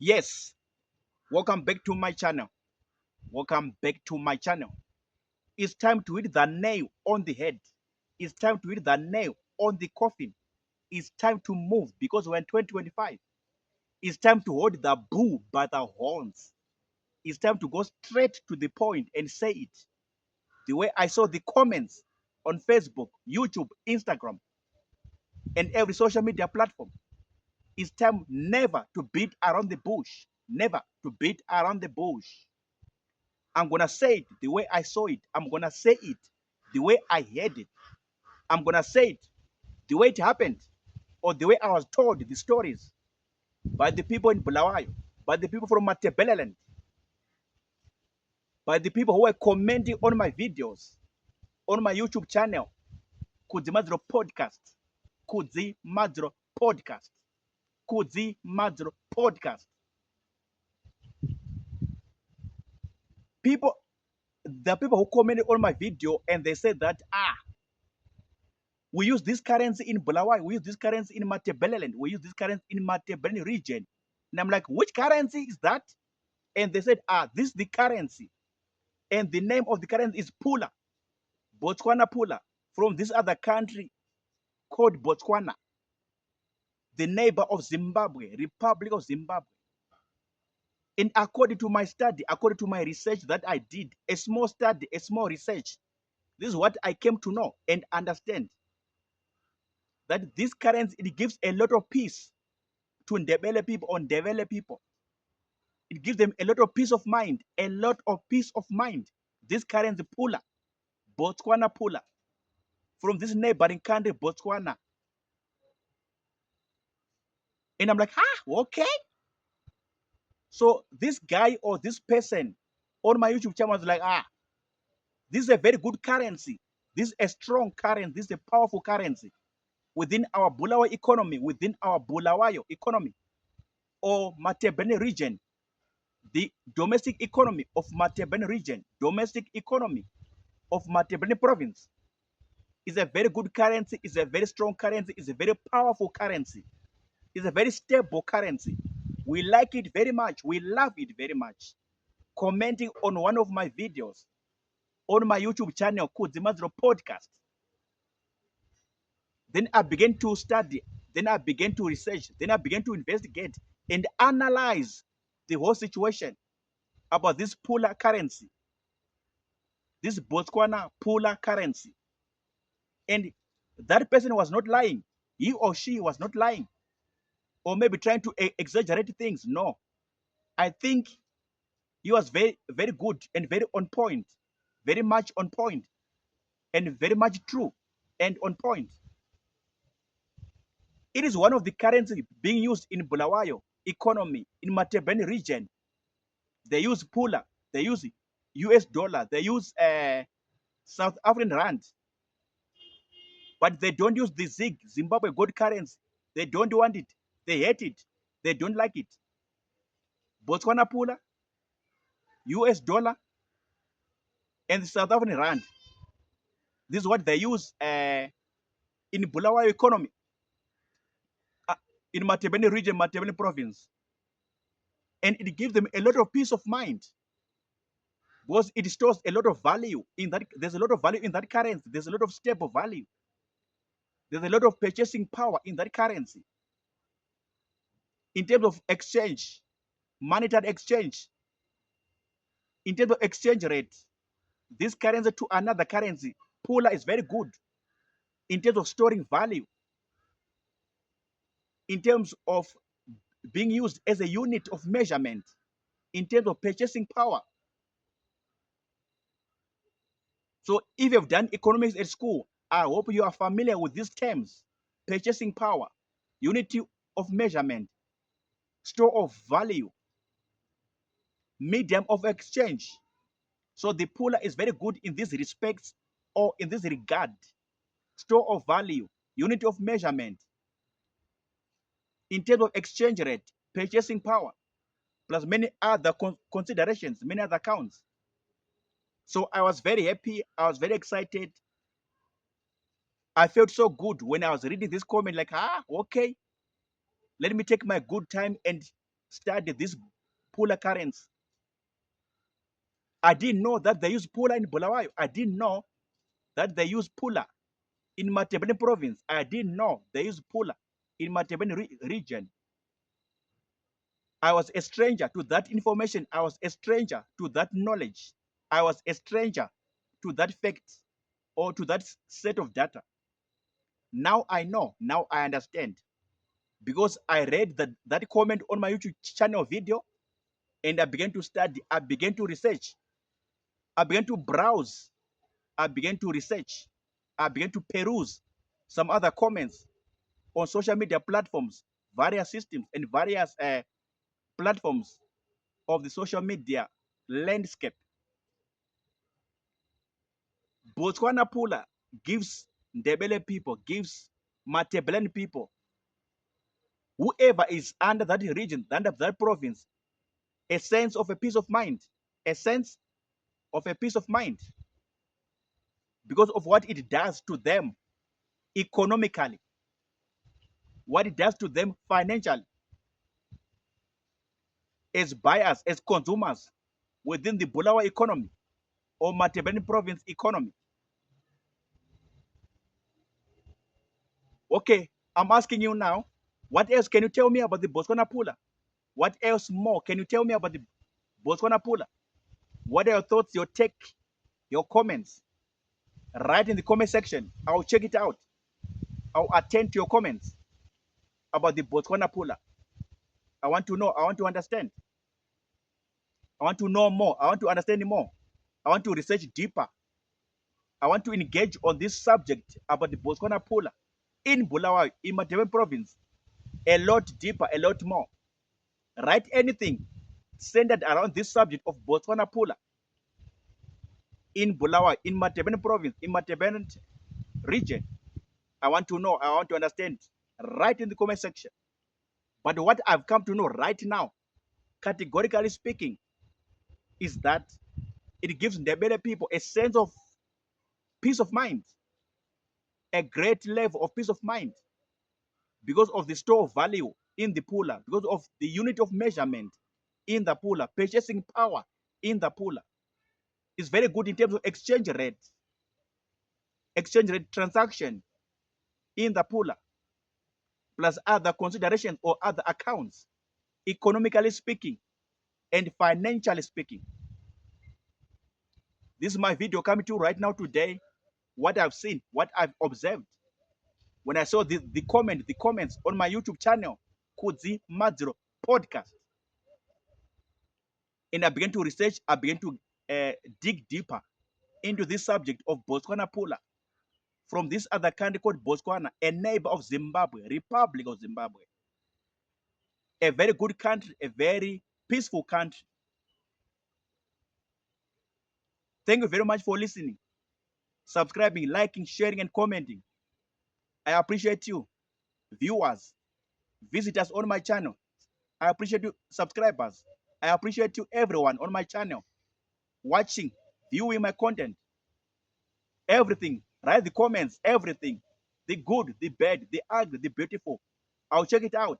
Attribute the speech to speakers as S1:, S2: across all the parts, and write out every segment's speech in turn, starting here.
S1: Yes, welcome back to my channel. Welcome back to my channel. It's time to hit the nail on the head. It's time to hit the nail on the coffin. It's time to move because we're in 2025. It's time to hold the bull by the horns. It's time to go straight to the point and say it. The way I saw the comments on Facebook, YouTube, Instagram, and every social media platform. It's time never to beat around the bush. Never to beat around the bush. I'm going to say it the way I saw it. I'm going to say it the way I heard it. I'm going to say it the way it happened or the way I was told the stories by the people in Bulawayo, by the people from Ndebele, by the people who were commenting on my videos, on my YouTube channel, Kudzi Madziro podcast, Kudzi Madziro podcast, Kudzi Madziro podcast. People, the people who commented on my video and they said that, we use this currency in Bulawayo, we use this currency in Ndebele, we use this currency in Ndebele region. And I'm like, which currency is that? And they said, this is the currency. And the name of the currency is Pula, Botswana Pula, from this other country called Botswana, the neighbor of Zimbabwe, Republic of Zimbabwe. And according to my study, according to my research that I did, a small study, a small research, this is what I came to know and understand. That this currency, it gives a lot of peace to Ndebele people or Ndebele people. It gives them a lot of peace of mind, a lot of peace of mind. This currency Pula, Botswana Pula, from this neighboring country, Botswana. And I'm like, okay. So this guy or this person on my YouTube channel was like, this is a very good currency. This is a strong currency. This is a powerful currency within our Bulawayo economy, within our Bulawayo economy or Ndebele region. The domestic economy of Ndebele region, domestic economy of Ndebele province is a very good currency, is a very strong currency, is a very powerful currency, is a very stable currency. We like it very much. We love it very much. Commenting on one of my videos on my YouTube channel, Kudzi Madziro podcast. Then I began to study, then I began to research, then I began to investigate and analyze the whole situation about this Pula currency, this Botswana Pula currency. And that person was not lying. He or she was not lying or maybe trying to exaggerate things. No, I think he was very, very good and very on point, very much on point and very much true and on point. It is one of the currency being used in Bulawayo economy, in Ndebele region. They use Pula, they use US dollar, they use South African rand, but they don't use the ZIG, Zimbabwe gold currency. They don't want it. They hate it. They don't like it. Botswana Pula, US dollar, and the South African rand. This is what they use in Bulawayo economy, in Ndebele region, Ndebele province. And it gives them a lot of peace of mind because it stores a lot of value in that. There's a lot of value in that currency. There's a lot of stable value. There's a lot of purchasing power in that currency. In terms of exchange, monetary exchange, in terms of exchange rate, this currency to another currency, Pula is very good in terms of storing value, in terms of being used as a unit of measurement, in terms of purchasing power. So if you've done economics at school, I hope you are familiar with these terms: purchasing power, unity of measurement, store of value, medium of exchange. So the Pula is very good in these respects or in this regard: store of value, unit of measurement, in terms of exchange rate, purchasing power, plus many other considerations, many other counts. So I was very happy. I was very excited. I felt so good when I was reading this comment, like, okay, let me take my good time and study this Pula currency. I didn't know that they use Pula in Bulawayo. I didn't know that they use Pula in Matebeni province. I didn't know they use Pula in Matebeni region. I was a stranger to that information. I was a stranger to that knowledge. I was a stranger to that fact or to that set of data. Now I know. Now I understand. Because I read that comment on my YouTube channel video and I began to study. I began to research. I began to browse. I began to research. I began to peruse some other comments on social media platforms, various systems, and various platforms of the social media landscape. Botswana Pula gives Ndebele people, gives Matebelen people, whoever is under that region, under that province, a sense of a peace of mind, a sense of a peace of mind because of what it does to them economically, what it does to them financially, as buyers, as consumers within the Bulawa economy or Matebeni province economy. Okay, I'm asking you now, what else can you tell me about the Botswana Pula? What else more can you tell me about the Botswana Pula? What are your thoughts, your take, your comments? Write in the comment section. I'll check it out. I'll attend to your comments about the Botswana Pula. I want to know. I want to understand. I want to know more. I want to understand more. I want to research deeper. I want to engage on this subject about the Botswana Pula in Bulawayo, in Matebeni province, a lot deeper, a lot more. Write anything centered around this subject of Botswana Pula in Bulawayo, in Matebeni province, in Matebeni region. I want to know. I want to understand. Write in the comment section. But what I've come to know right now, categorically speaking, is that it gives Ndebele people a sense of peace of mind, a great level of peace of mind because of the store of value in the Pula, because of the unit of measurement in the Pula, purchasing power in the Pula. It's very good in terms of exchange rate transaction in the Pula, plus other considerations or other accounts, economically speaking and financially speaking. This is my video coming to right now today. What I've seen, what I've observed. When I saw the comments on my YouTube channel, Kudzi Madziro podcast, and I began to research, I began to dig deeper into this subject of Botswana Pula from this other country called Botswana, a neighbor of Zimbabwe, Republic of Zimbabwe. A very good country, a very peaceful country. Thank you very much for listening, subscribing, liking, sharing, and commenting. I appreciate you, viewers, visitors on my channel. I appreciate you, subscribers. I appreciate you, everyone on my channel, watching, viewing my content. Everything. Write the comments, everything. The good, the bad, the ugly, the beautiful. I'll check it out.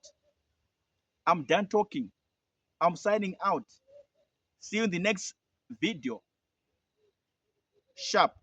S1: I'm done talking. I'm signing out. See you in the next video. Sharp.